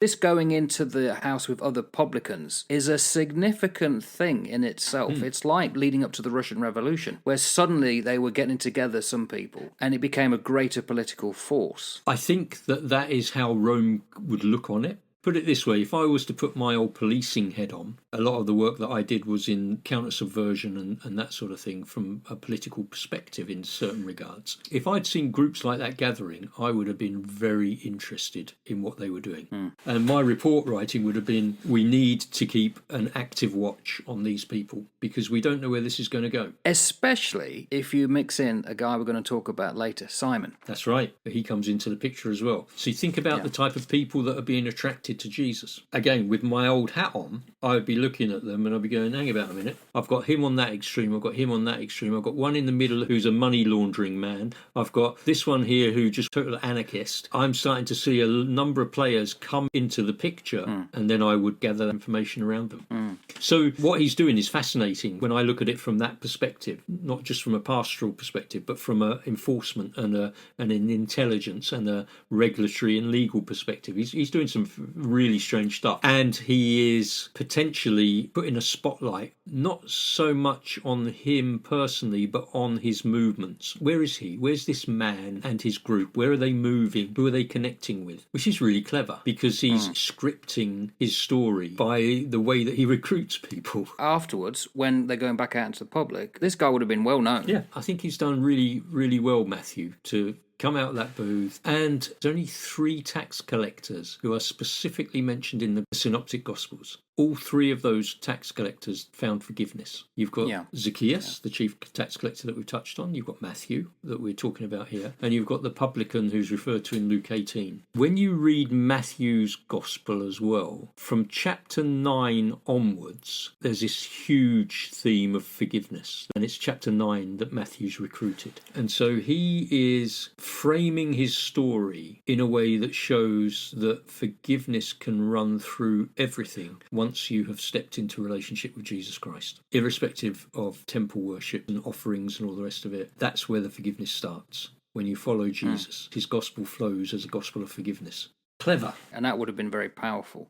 This going into the house with other publicans is a significant thing in itself. It's like leading up to the Russian Revolution, where suddenly they were getting together, some people, and it became a greater political force. I think that is how Rome would look on it. Put it this way, if I was to put my old policing head on, a lot of the work that I did was in counter-subversion and that sort of thing from a political perspective in certain regards. If I'd seen groups like that gathering, I would have been very interested in what they were doing. And my report writing would have been, we need to keep an active watch on these people because we don't know where this is going to go. Especially if you mix in a guy we're going to talk about later, Simon. That's right. He comes into the picture as well. So you think about the type of people that are being attracted to Jesus. Again, with my old hat on, I would be looking at them and I'd be going, hang about a minute. I've got him on that extreme. I've got him on that extreme. I've got one in the middle who's a money laundering man. I've got this one here who just total anarchist. I'm starting to see a number of players come into the picture and then I would gather information around them. So what he's doing is fascinating when I look at it from that perspective, not just from a pastoral perspective, but from an enforcement and an intelligence and a regulatory and legal perspective. He's doing some really strange stuff. And he is potentially putting a spotlight, not so much on him personally, but on his movements. Where is he? Where's this man and his group? Where are they moving? Who are they connecting with? Which is really clever because he's scripting his story by the way that he recruits people. Afterwards, when they're going back out into the public, this guy would have been well known. Yeah, I think he's done really, really well, Matthew, to come out of that booth. And there's only 3 tax collectors who are specifically mentioned in the Synoptic Gospels. All 3 of those tax collectors found forgiveness. You've got Zacchaeus, the chief tax collector that we've touched on. You've got Matthew, that we're talking about here. And you've got the publican who's referred to in Luke 18. When you read Matthew's Gospel as well, from chapter 9 onwards, there's this huge theme of forgiveness. And it's chapter 9 that Matthew's recruited. And so he is framing his story in a way that shows that forgiveness can run through everything once you have stepped into a relationship with Jesus Christ. Irrespective of temple worship and offerings and all the rest of it, that's where the forgiveness starts. When you follow Jesus, his gospel flows as a gospel of forgiveness. Clever. And that would have been very powerful.